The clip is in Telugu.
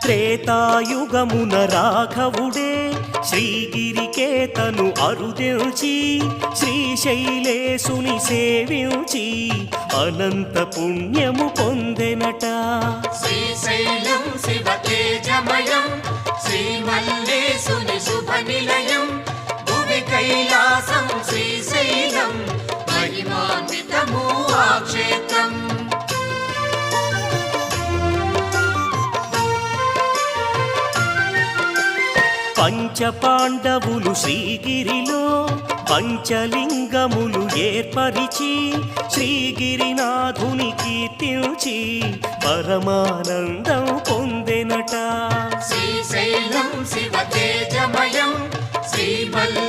త్రేతాయుగమున రాఘవుడే శ్రీగిరికేతను అరుదించి శ్రీశైలేశుని సేవించి అనంత పుణ్యము పొందెనట. శ్రీశైలం శివతేజమయం శ్రీమల్లేశుని శుభనిలయం భువి కైలాసం శ్రీశైలం మహిమాన్వితము ఆ క్షేత్రం. పంచపాండవులు శ్రీగిరిలో పంచలింగములు ఏర్పరిచి శ్రీగిరినాథుని కీర్తించి పరమానందం పొందెనట. శ్రీశైలం శివతేజమయం శ్రీమల్లేశుని